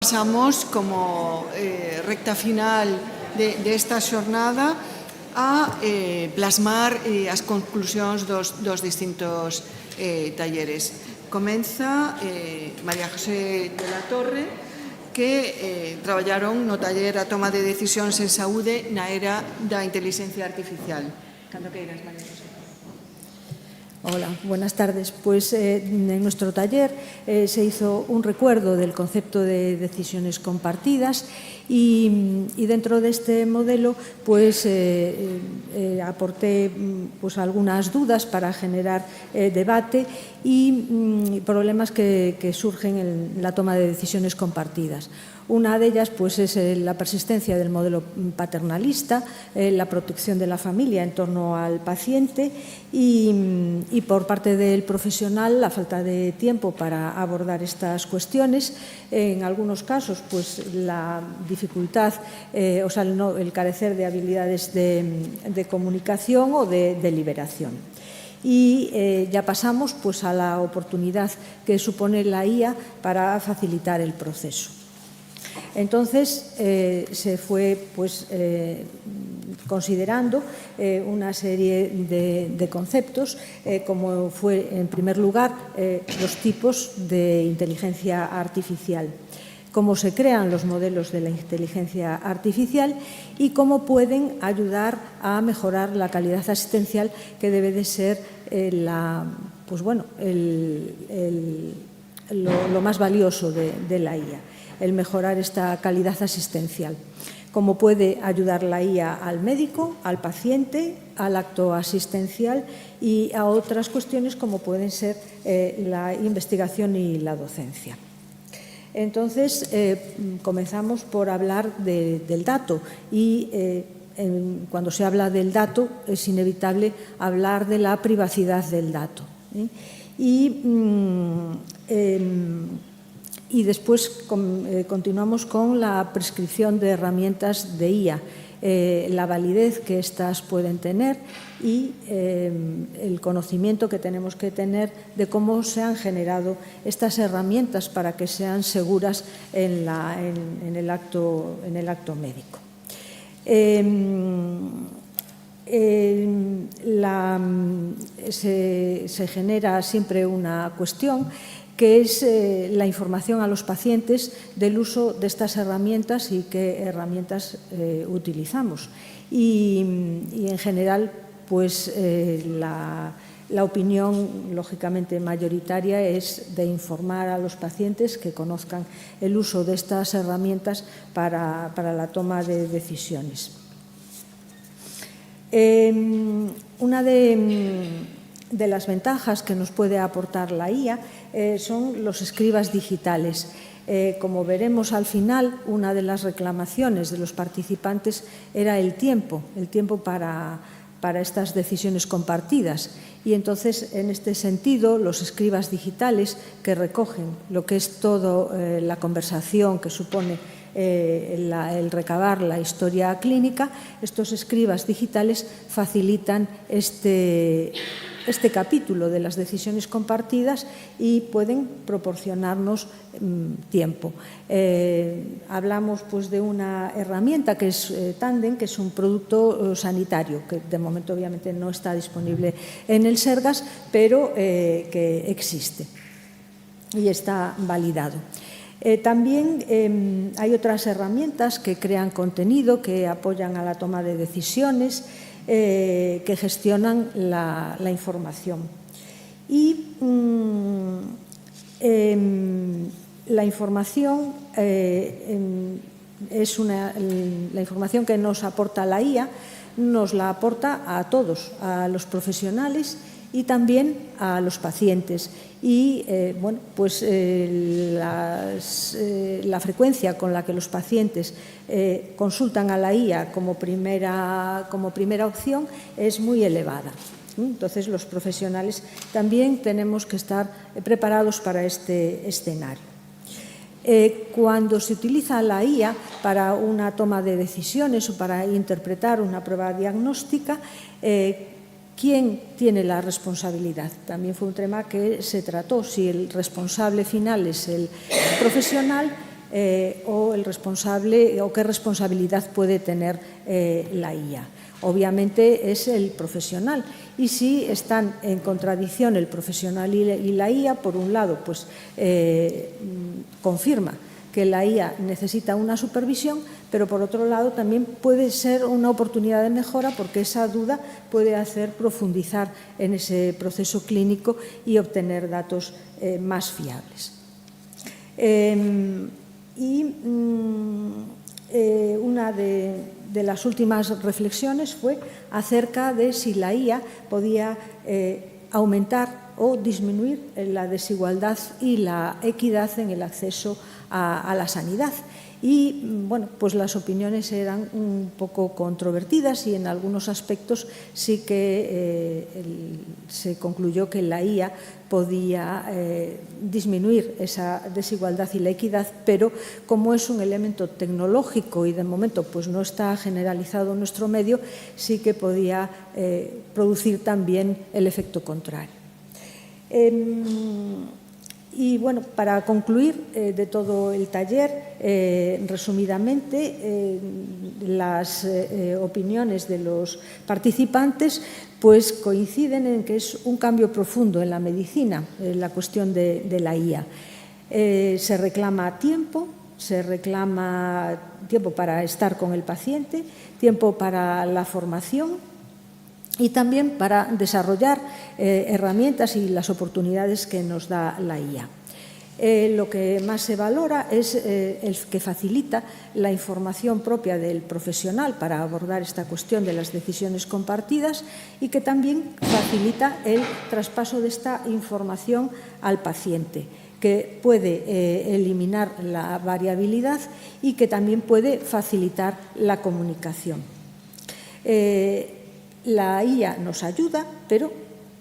pasamos como recta final de esta xornada a plasmar as conclusións dos distintos talleres. Comeza María José de la Torre, que traballaron no taller a toma de decisións en saúde na era da inteligencia artificial. Cando queiras, María José. Hola, buenas tardes. Pues en nuestro taller se hizo un recuerdo del concepto de decisiones compartidas y dentro de este modelo pues aporté pues algunas dudas para generar debate y problemas que surgen en la toma de decisiones compartidas. Una de ellas pues, es la persistencia del modelo paternalista, la protección de la familia en torno al paciente y por parte del profesional la falta de tiempo para abordar estas cuestiones. En algunos casos pues, la dificultad, el carecer de habilidades de comunicación o de deliberación. Y ya pasamos pues, a la oportunidad que supone la IA para facilitar el proceso. Entonces, se fue pues, considerando una serie de conceptos, como fue, en primer lugar, los tipos de inteligencia artificial, cómo se crean los modelos de la inteligencia artificial y cómo pueden ayudar a mejorar la calidad asistencial, que debe de ser lo más valioso de la IA. El mejorar esta calidad asistencial. Cómo puede ayudar la IA al médico, al paciente, al acto asistencial y a otras cuestiones como pueden ser la investigación y la docencia. Entonces, comenzamos por hablar del dato y cuando se habla del dato es inevitable hablar de la privacidad del dato. Y después continuamos con la prescripción de herramientas de IA, la validez que éstas pueden tener y el conocimiento que tenemos que tener de cómo se han generado estas herramientas para que sean seguras en el acto médico. Se genera siempre una cuestión que es la información a los pacientes del uso de estas herramientas y qué herramientas utilizamos. Y en general, pues la opinión, lógicamente mayoritaria, es de informar a los pacientes que conozcan el uso de estas herramientas para la toma de decisiones. Una de las ventajas que nos puede aportar la IA son los escribas digitales. Como veremos al final, una de las reclamaciones de los participantes era el tiempo para estas decisiones compartidas. Y entonces, en este sentido, los escribas digitales que recogen lo que es toda la conversación que supone el recabar la historia clínica, estos escribas digitales facilitan este capítulo de las decisiones compartidas y pueden proporcionarnos tiempo. Hablamos pues, de una herramienta que es Tandem, que es un producto sanitario, que de momento obviamente no está disponible en el Sergas, pero que existe y está validado. También hay otras herramientas que crean contenido, que apoyan a la toma de decisiones, que gestionan la información. Y la información la información que nos aporta la IA, nos la aporta a todos, a los profesionales y también a los pacientes. Y la frecuencia con la que los pacientes consultan a la IA como primera opción es muy elevada. Entonces, los profesionales también tenemos que estar preparados para este escenario. Cuando se utiliza la IA para una toma de decisiones o para interpretar una prueba diagnóstica, ¿quién tiene la responsabilidad? También fue un tema que se trató, si el responsable final es el profesional o el responsable o qué responsabilidad puede tener la IA. Obviamente es el profesional, y si están en contradicción el profesional y la IA, por un lado, pues confirma que la IA necesita una supervisión, pero por otro lado también puede ser una oportunidad de mejora, porque esa duda puede hacer profundizar en ese proceso clínico y obtener datos más fiables. Una de las últimas reflexiones fue acerca de si la IA podía aumentar o disminuir la desigualdad y la equidad en el acceso a la sanidad. Y bueno, pues las opiniones eran un poco controvertidas, y en algunos aspectos sí que se concluyó que la IA podía disminuir esa desigualdad y la equidad, pero como es un elemento tecnológico y de momento pues no está generalizado en nuestro medio, sí que podía producir también el efecto contrario. Y bueno, para concluir de todo el taller, resumidamente, las opiniones de los participantes pues coinciden en que es un cambio profundo en la medicina, la cuestión de la IA. Se reclama tiempo para estar con el paciente, tiempo para la formación, y también para desarrollar herramientas y las oportunidades que nos da la IA. Lo que más se valora es el que facilita la información propia del profesional para abordar esta cuestión de las decisiones compartidas, y que también facilita el traspaso de esta información al paciente, que puede eliminar la variabilidad y que también puede facilitar la comunicación. La IA nos ayuda, pero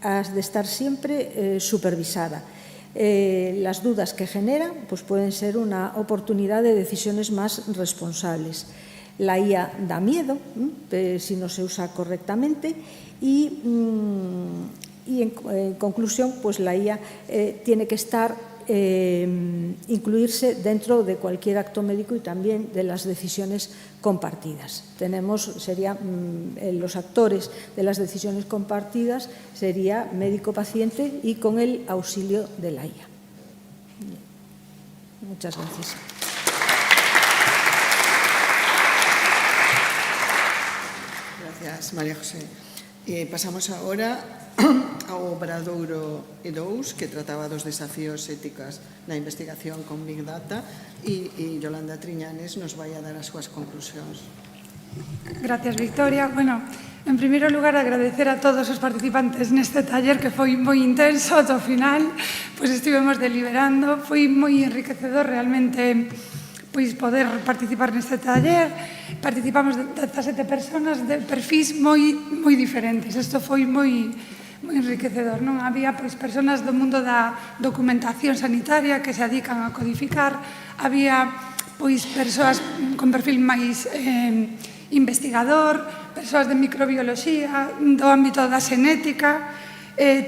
has de estar siempre supervisada. Las dudas que genera pues pueden ser una oportunidad de decisiones más responsables. La IA da miedo si no se usa correctamente, y en conclusión, pues la IA tiene que incluirse dentro de cualquier acto médico y también de las decisiones compartidas. Los actores de las decisiones compartidas sería médico-paciente y con el auxilio de la IA. Muchas gracias. Gracias, María José. Pasamos ahora ao Obradoiro E2, que trataba dos desafíos éticos na investigación con Big Data, e Yolanda Triñanes nos vai a dar as súas conclusións. Gracias, Victoria. Bueno, en primeiro lugar, agradecer a todos os participantes neste taller, que foi moi intenso ata o final. Pois estivemos deliberando, foi moi enriquecedor realmente poder participar neste taller. Participamos 17 persoas de perfis moi diferentes. Isto foi moi enriquecedor, non? Había persoas do mundo da documentación sanitaria que se dedican a codificar, había persoas con perfil máis investigador, persoas de microbioloxía, do ámbito da xenética,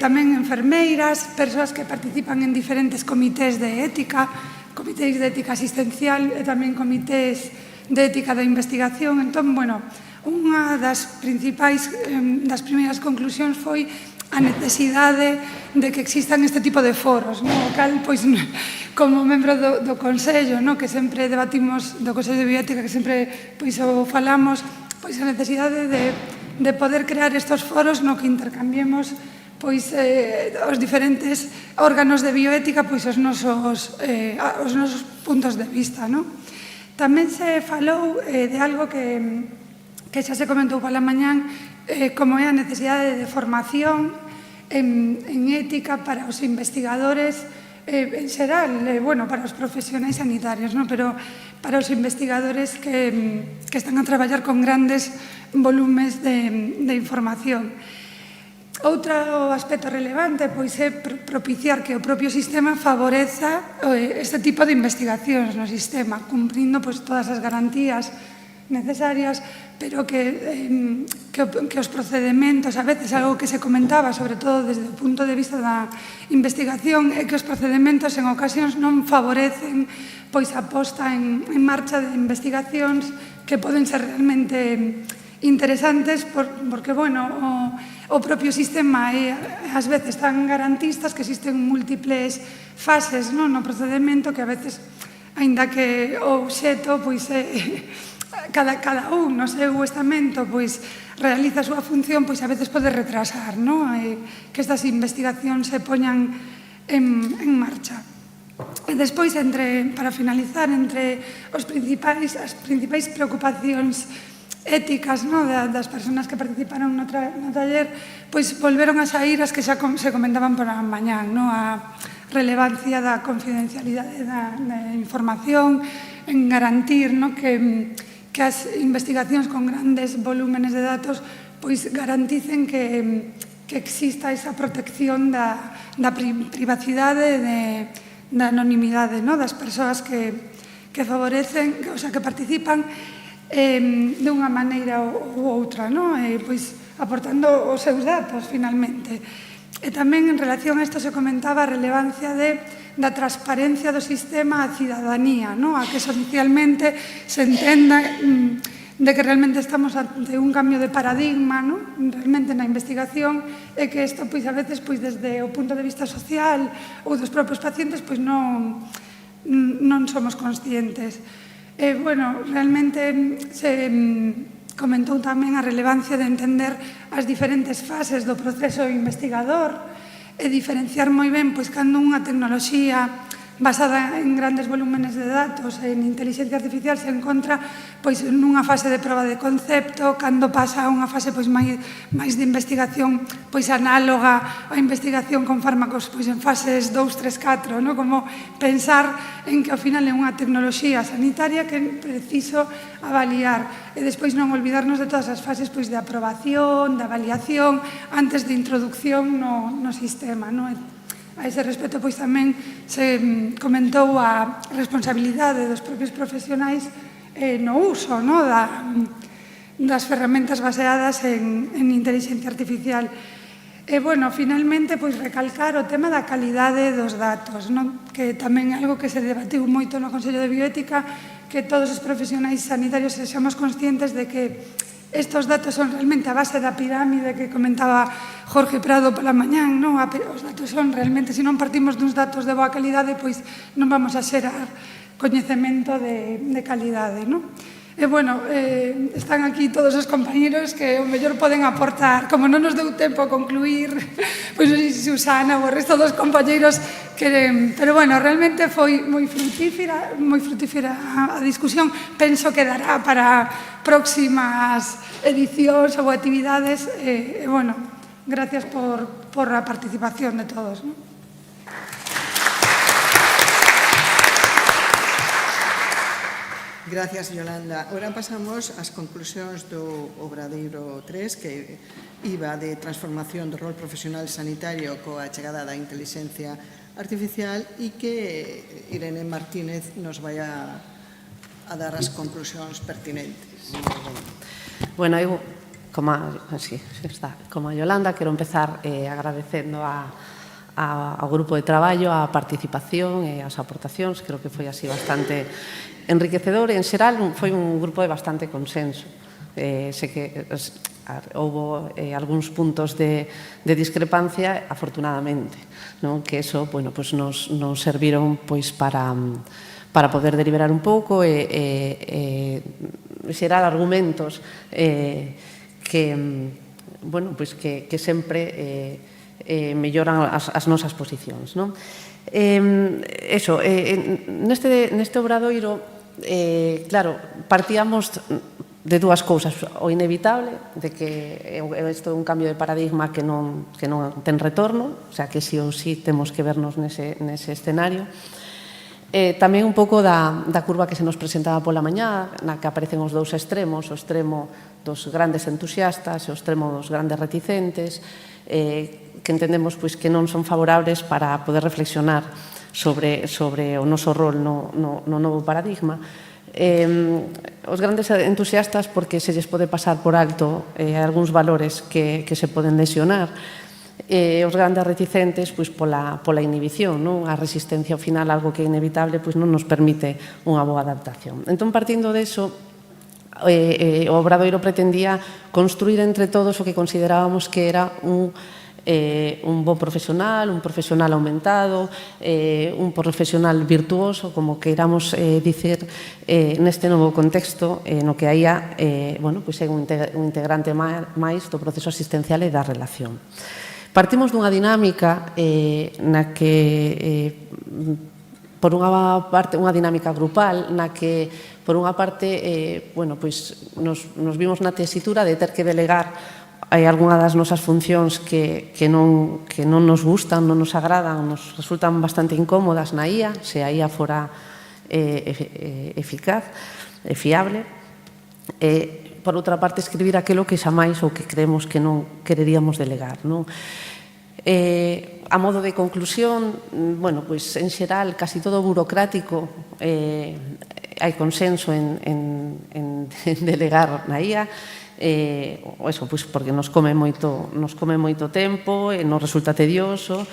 tamén enfermeiras, persoas que participan en diferentes comités de ética, comités de ética asistencial e tamén comités de ética da investigación. Entón, bueno, unha das primeiras conclusións foi a necesidade de que existan este tipo de foros, o cal, como membro do Consello, que sempre debatimos, do Consello de Bioética, que sempre o falamos, a necesidade de poder crear estes foros no que intercambiemos os diferentes órganos de bioética os nosos puntos de vista. Tamén se falou de algo que xa se comentou pola mañán, como é a necesidade de formación en ética para os investigadores en xeral, para os profesionais sanitarios, pero para os investigadores que están a traballar con grandes volumes de información. Outro aspecto relevante é propiciar que o propio sistema favoreza este tipo de investigacións no sistema, cumprindo todas as garantías necesarias, pero que os procedementos, a veces algo que se comentaba, sobre todo desde o punto de vista da investigación, é que os procedementos en ocasións non favorecen pois a posta en marcha de investigacións que poden ser realmente interesantes porque, bueno, o propio sistema é ás veces tan garantistas que existen múltiples fases no procedimento que a veces, aínda que o obxecto pois cada un no seu estamento pois realiza a súa función, pois a veces pode retrasar que estas investigacións se poñan en marcha. E despois, para finalizar, entre as principais preocupacións éticas das persoas que participaron no taller, pois volveron a saír as que xa se comentaban por a mañán, a relevancia da confidencialidade da información, en garantir que as investigacións con grandes volúmenes de datos pois garanticen que exista esa protección da privacidade, da anonimidade das persoas que favorecen, que participan dunha maneira ou outra, pois aportando os seus datos, finalmente. E tamén, en relación a isto, se comentaba a relevancia da transparencia do sistema á cidadanía, a que socialmente se entenda de que realmente estamos ante un cambio de paradigma realmente na investigación e que isto a veces desde o punto de vista social ou dos propios pacientes non somos conscientes. Realmente se comentou tamén a relevancia de entender as diferentes fases do proceso investigador e diferenciar moi ben cando unha tecnoloxía basada en grandes volúmenes de datos e en inteligencia artificial se encontra nunha fase de proba de concepto, cando pasa a unha fase máis de investigación análoga á investigación con fármacos en fases 2, 3, 4, como pensar en que ao final é unha tecnoloxía sanitaria que é preciso avaliar e despois non olvidarnos de todas as fases de aprobación, de avaliación, antes de introducción no sistema. A ese respecto, tamén se comentou a responsabilidade dos propios profesionais no uso das ferramentas baseadas en inteligencia artificial. E, finalmente, recalcar o tema da calidade dos datos, que tamén é algo que se debatiu moito no Consello de Bioética, que todos os profesionais sanitarios sexamos conscientes de que estos datos son realmente a base da pirámide que comentaba Jorge Prado pola mañán. Os datos son realmente, se non partimos duns datos de boa calidade, pois non vamos a xerar coñecemento de calidade. E, están aquí todos os compañeros que o mellor poden aportar. Como non nos deu tempo a concluir, pois non sei se Susana ou o resto dos compañeros queren. Pero, realmente foi moi frutífera a discusión. Penso que dará para próximas edicións ou actividades. Gracias por a participación de todos. Gracias, Yolanda. Ahora pasamos ás conclusións do Obradoiro 3, que iba de transformación do rol profesional sanitario coa chegada da inteligencia artificial e que Irene Martínez nos vai a dar as conclusións pertinentes. Bueno, eu, como a Yolanda, quero empezar agradecendo ao grupo de traballo, a participación e as aportacións. Creo que foi así bastante enriquecedor e, en xeral, foi un grupo de bastante consenso. Sei que houve algúns puntos de discrepancia, afortunadamente, que eso nos serviron para poder deliberar un pouco e xerar argumentos que sempre melloran as nosas posicións. Neste obradoiro, claro, partíamos de dúas cousas. O inevitable, de que isto é un cambio de paradigma que non ten retorno, o sea, que si ou si temos que vernos nese escenario. Tamén un pouco da curva que se nos presentaba pola mañá, na que aparecen os dous extremos, o extremo dos grandes entusiastas e o extremo dos grandes reticentes, que entendemos que non son favorables para poder reflexionar sobre o noso rol no novo paradigma. Os grandes entusiastas porque se lles pode pasar por alto algúns valores que se poden lesionar, os grandes reticentes pola inhibición, a resistencia ao final, algo que é inevitable, non nos permite unha boa adaptación. Entón, partindo deso, o Obradoiro pretendía construir entre todos o que considerábamos que era un bo profesional, un profesional aumentado, un profesional virtuoso, como queiramos dicir neste novo contexto no que aí é un integrante máis do proceso asistencial e da relación. Partimos dunha dinámica na que, por unha parte, unha dinámica grupal, na que, por unha parte, nos vimos na tesitura de ter que delegar algunha das nosas funcións que non nos gustan, non nos agradan, nos resultan bastante incómodas na IA, se a IA fora eficaz e fiable. Por outra parte, escribir aquilo que xamais ou que creemos que non quereríamos delegar. A modo de conclusión, en xeral, casi todo burocrático, hai consenso en delegar na IA, porque nos come moito tempo, nos resulta tedioso,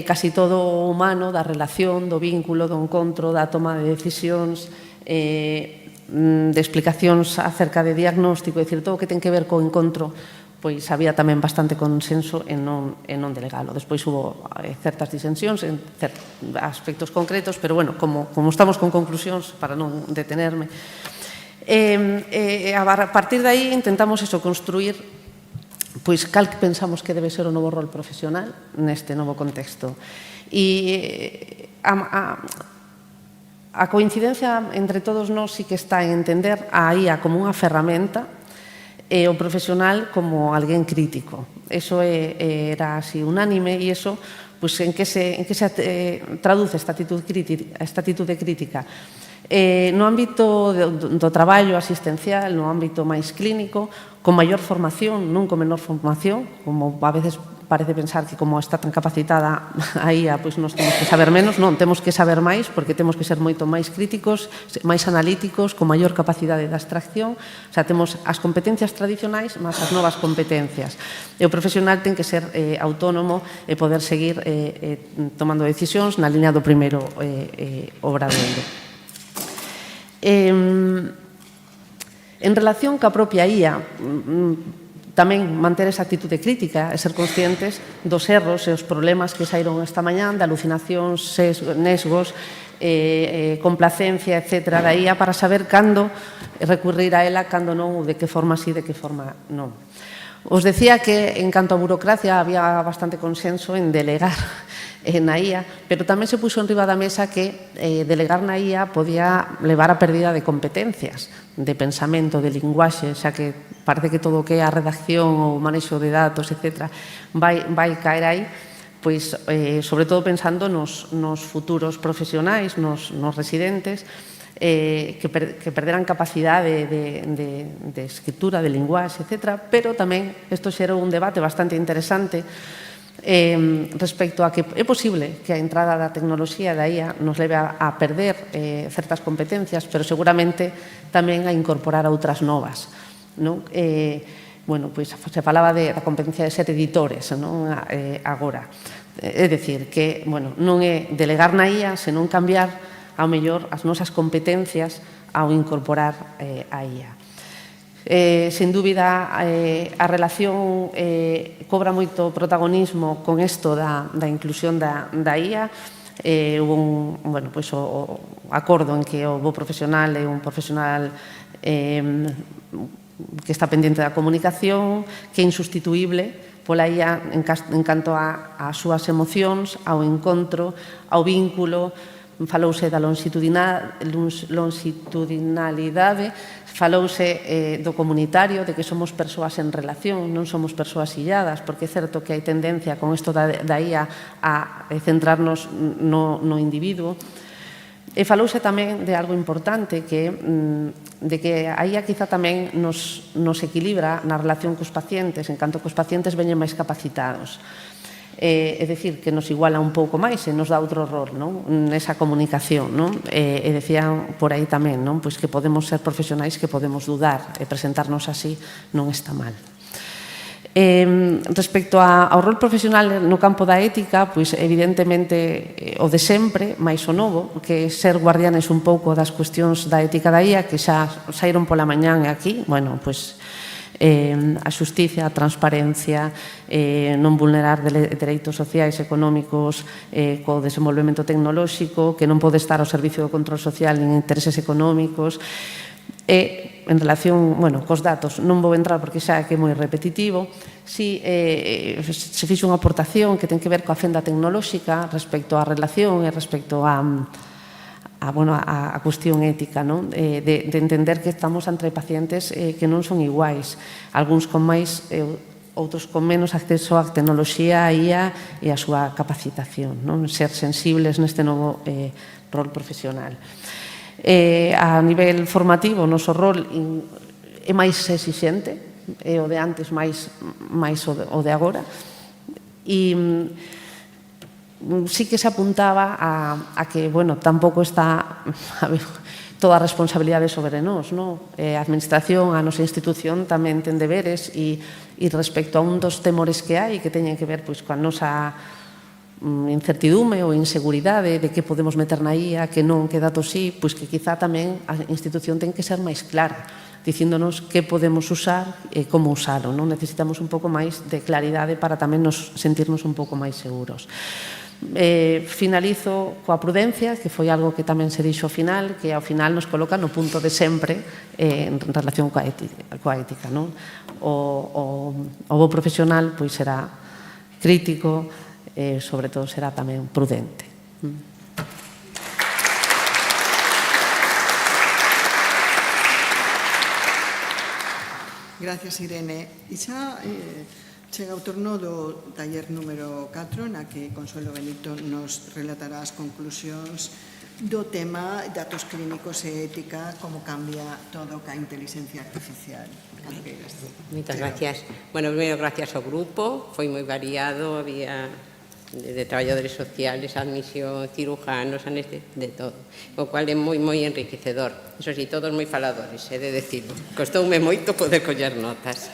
casi todo humano, da relación, do vínculo, do encontro, da toma de decisións, de explicacións acerca de diagnóstico, é dicir, todo o que ten que ver co encontro, pois había tamén bastante consenso en non delegalo. Despois hubo certas disensións en aspectos concretos, pero, como estamos con conclusións, para non detenerme, a partir de aí intentamos construir cal que pensamos que debe ser o novo rol profesional neste novo contexto. E a coincidencia entre todos nós sí que está en entender a IA como unha ferramenta e o profesional como alguén crítico. Eso era así unánime e eso en que se traduce esta actitude crítica. No ámbito do traballo asistencial, no ámbito máis clínico, con maior formación, non con menor formación, como a veces parece pensar que como está tan capacitada a IA, pois nos temos que saber menos. Non, temos que saber máis, porque temos que ser moito máis críticos, máis analíticos, con maior capacidade de abstracción. O sea, temos as competencias tradicionais máis as novas competencias. E o profesional ten que ser autónomo e poder seguir tomando decisións na liña do primeiro Obradoiro. En relación ca propia IA, tamén manter esa actitude crítica e ser conscientes dos erros e os problemas que saíron esta mañán, de alucinacións, nesgos, complacencia, etc. da IA, para saber cando recurrir a ela, cando non, ou de que forma sí, de que forma non. Os decía que, en canto a burocracia, había bastante consenso en delegar na IA, pero tamén se puxo enriba da mesa que delegar na IA podía levar a pérdida de competencias, de pensamento, de linguaxe, xa que parece que todo o que é a redacción ou o manexo de datos, etc., vai caer aí, pois, sobre todo pensando nos futuros profesionais, nos residentes, que perderan capacidade de escritura, de linguaxe, etc. Pero tamén isto xerou un debate bastante interesante respecto a que é posible que a entrada da tecnoloxía da IA nos leve a perder certas competencias, pero seguramente tamén a incorporar outras novas. Se falaba da competencia de ser editores agora. É dicir, que non é delegar na IA, senón cambiar ao mellor as nosas competencias ao incorporar a IA. Sen dúbida, a relación cobra moito protagonismo con isto da inclusión da IA. Hubo o acordo en que o bo profesional é un profesional que está pendente da comunicación, que é insustituíble pola IA en canto ás súas emocións, ao encontro, ao vínculo. Falouse da longitudinalidade, falouse do comunitario, de que somos persoas en relación, non somos persoas illadas, porque é certo que hai tendencia con isto da IA a centrarnos no individuo. E falouse tamén de algo importante, de que a IA quizá tamén nos equilibra na relación cos pacientes, en canto que os pacientes veñen máis capacitados. é dicir, que nos iguala un pouco máis e nos dá outro rol, non? Nesa comunicación, non? E decían por aí tamén, non? Pois que podemos ser profesionais, que podemos dudar, e presentarnos así non está mal. Respecto ao rol profesional no campo da ética, pois evidentemente o de sempre, máis o novo, que é ser guardianes un pouco das cuestións da ética da IA, que xa saíron pola mañán aquí, bueno, pois a xustiza, a transparencia, non vulnerar dereitos sociais, económicos, co desenvolvemento tecnolóxico, que non pode estar ao servicio do control social nin intereses económicos. E, en relación, bueno, cos datos, non vou entrar porque xa é que é moi repetitivo, si se fixe unha aportación que ten que ver coa fenda tecnolóxica respecto á relación e respecto a cuestión ética, non? De entender que estamos entre pacientes que non son iguais, algúns con máis, outros con menos acceso á tecnoloxía, a IA e a súa capacitación, non? Ser sensibles neste novo rol profesional. A nivel formativo, o noso rol é máis exixente, é o de antes máis o de agora, e sí que se apuntaba a que, bueno, tampouco está toda a responsabilidade sobre nós, non? A administración, a nosa institución tamén ten deberes e respecto a un dos temores que hai que teñen que ver pois coa nosa incertidume ou inseguridade de que podemos meter na IA, que non, que datos sí, pois que quizá tamén a institución ten que ser máis clara, dicíndonos que podemos usar e como usalo, non? Necesitamos un pouco máis de claridade para tamén nos sentirnos un pouco máis seguros. Finalizo coa prudencia, que foi algo que tamén se dixo ao final, que ao final nos coloca no punto de sempre en relación coa ética, non? O bo profesional pois será crítico, sobre todo será tamén prudente. Gracias, Irene. E xa chega o turno do taller número 4, na que Consuelo Benito nos relatará as conclusións do tema datos clínicos e ética, como cambia todo ca inteligencia artificial. Moitas gracias. Bueno, primeiro, gracias ao grupo, foi moi variado, había de traballadores sociales, admisión, cirujanos, de todo, o cual é moi enriquecedor. Eso sí, todos moi faladores, he de decirlo. Costoume moito poder coller notas.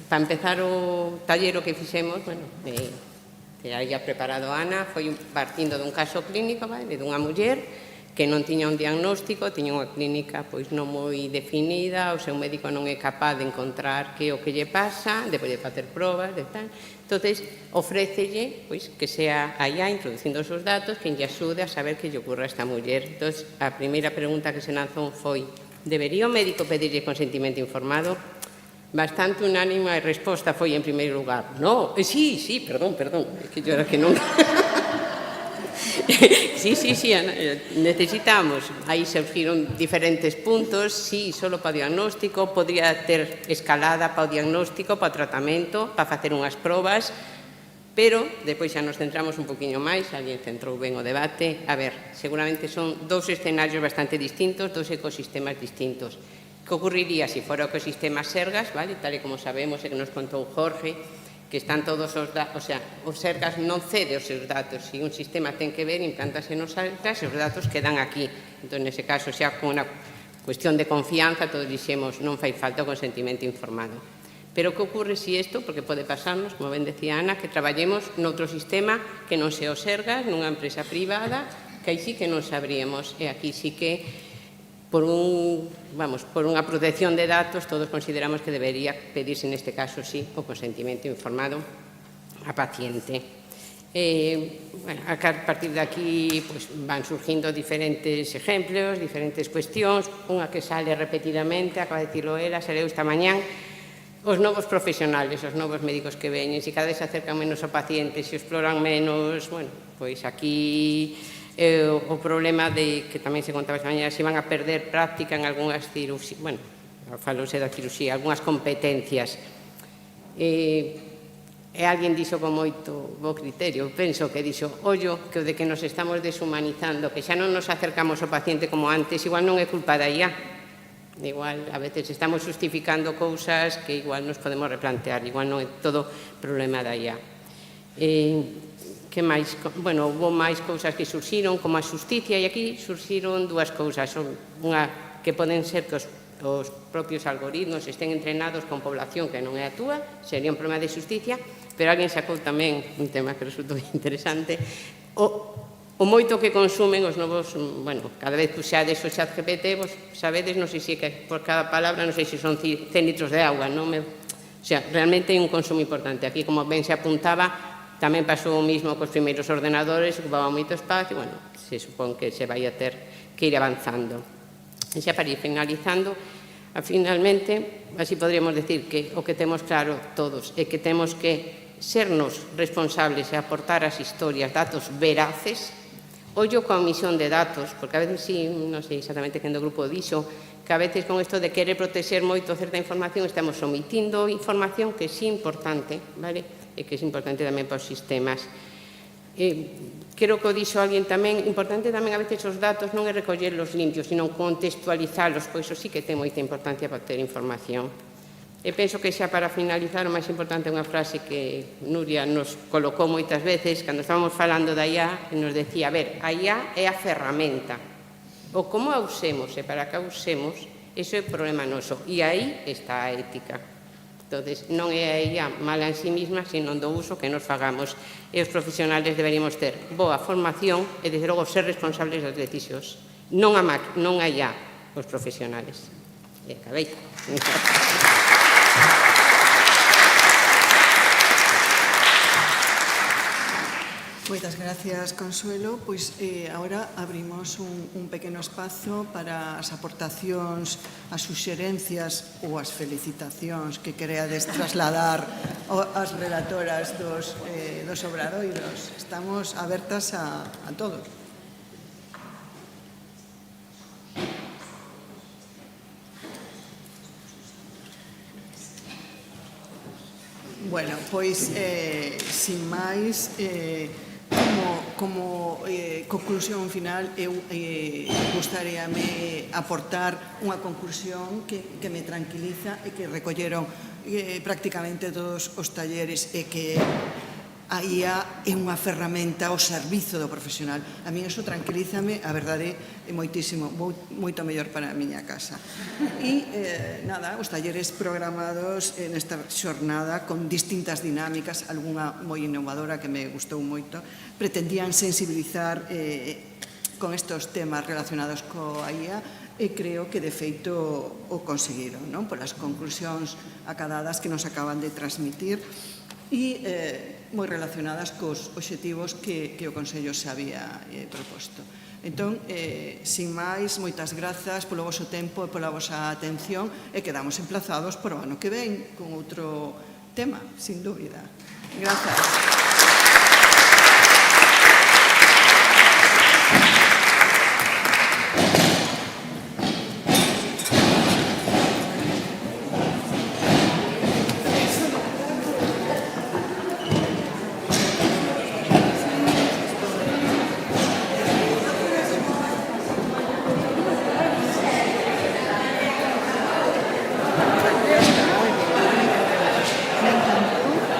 Para empezar o taller o que fixemos, bueno, que había preparado Ana, foi partindo dun caso clínico, vale, dunha muller que non tiña un diagnóstico, tiña unha clínica pois non moi definida, o seu médico non é capaz de encontrar que o que lle pasa, depois de facer probas, de tal. Entonces, ofrécelle pois, que sea allá, introducindo os seus datos, que lle axude a saber que lle ocurre a esta muller. Entonces, a primeira pregunta que se lanzou foi: debería o médico pedirlle consentimento informado? Bastante unánime a resposta foi, en primeiro lugar, no, sí, perdón, é que yo era que non... Sí, necesitamos. Aí surgiron diferentes puntos, sí, solo para o diagnóstico, podría ter escalada para o diagnóstico, para o tratamento, para facer unhas probas, pero depois xa nos centramos un poquinho máis, alguén centrou ben o debate. A ver, seguramente son dous escenarios bastante distintos, dous ecosistemas distintos. Que ocurriría se fora o ecosistema Sergas, vale, tal e como sabemos e que nos contou Jorge, que están todos os datos, o sea, o Sergas non cede os seus datos, se un sistema ten que ver, implantase nos Sergas e os datos quedan aquí. Entón, nese caso, xa con unha cuestión de confianza, todos dixemos, non fai falta o consentimento informado. Pero que ocurre se isto, porque pode pasarnos, como ben decía Ana, que traballemos noutro sistema que non sea o Sergas, nunha empresa privada, que aí sí que non sabríamos, e aquí sí que por unha protección de datos, todos consideramos que debería pedirse, neste caso, sí, o consentimento informado a paciente. A partir de aquí van surgindo diferentes exemplos, diferentes cuestións, unha que sale repetidamente, acaba de dicirlo ela, saleu esta mañán, os novos profesionales, os novos médicos que veñen, se cada vez se acercan menos ao paciente, se exploran menos, bueno, pois aquí... o problema de que tamén se contaba esta mañana, se van a perder práctica en algunhas cirurxías, bueno, falouse da cirurxía, algunhas competencias. E alguén dixo con moito bo criterio, penso que dixo, ollo, que o de que nos estamos deshumanizando, que xa non nos acercamos ao paciente como antes, igual non é culpa da IA. Igual, a veces estamos justificando cousas que igual nos podemos replantear, igual non é todo problema da IA. Que máis? Bueno, houve máis cousas que surxiron, como a xusticia, e aquí surxiron dúas cousas. Unha que poden ser que os propios algoritmos estén entrenados con población que non é a túa, sería un problema de xusticia, pero alguén sacou tamén un tema que resultou interesante, o moito que consumen os novos, bueno, cada vez que usades o chat GPT, vos sabedes, non sei se que por cada palabra, non sei se son 100 litros de agua, non me... O sea, realmente é un consumo importante. Aquí, como ben se apuntaba, tamén pasou o mismo cos primeiros ordenadores, ocupaba moito espacio, bueno, se supón que se vai a ter que ir avanzando. E xa para ir finalizando, finalmente, así podríamos decir que o que temos claro todos é que temos que sernos responsables e aportar as historias, datos veraces, ollo coa omisión de datos, porque a veces, sí, non sei exactamente quen do grupo dixo, que a veces con isto de querer proteger moito certa información estamos omitindo información que é sí importante, vale? E que é importante tamén para os sistemas. Creo que o dixo alguén tamén, importante tamén a veces os datos non é recollerlos limpios, sino contextualizalos, pois iso sí que ten moita importancia para ter información. E penso que xa para finalizar o máis importante é unha frase que Nuria nos colocou moitas veces cando estábamos falando da IA, e nos decía, a ver, a IA é a ferramenta, o como a usemos e para que a usemos, iso é problema noso, e aí está a ética. Entón, non é a IA mala en sí mesma, sino do uso que nos fagamos. E os profesionales deberíamos ter boa formación e, desde logo, ser responsables das decisións. Non a IA, os profesionales. E acabei. Moitas gracias, Consuelo. Pois agora abrimos un pequeno espazo para as aportacións, as suxerencias ou as felicitacións que quereades trasladar ás relatoras dos obradoiros. Estamos abertas a todos. Bueno, pois, sin máis, como conclusión final, eu gustaríame aportar unha conclusión que me tranquiliza e que recolleron prácticamente todos os talleres, e que a IA é unha ferramenta ao servizo do profesional. A mí iso tranquilízame, a verdade, é moitísimo, moito mellor para a miña casa. E, nada, os talleres programados nesta xornada con distintas dinámicas, algunha moi innovadora que me gustou moito, pretendían sensibilizar con estes temas relacionados coa IA, e creo que de feito o conseguiron, non? Polas conclusións acadadas que nos acaban de transmitir, e moi relacionadas cos obxectivos que o Consello se había proposto. Entón, sin máis, moitas grazas polo voso tempo e pola vosa atención, e quedamos emplazados para o ano que ven con outro tema, sin dúbida. Grazas.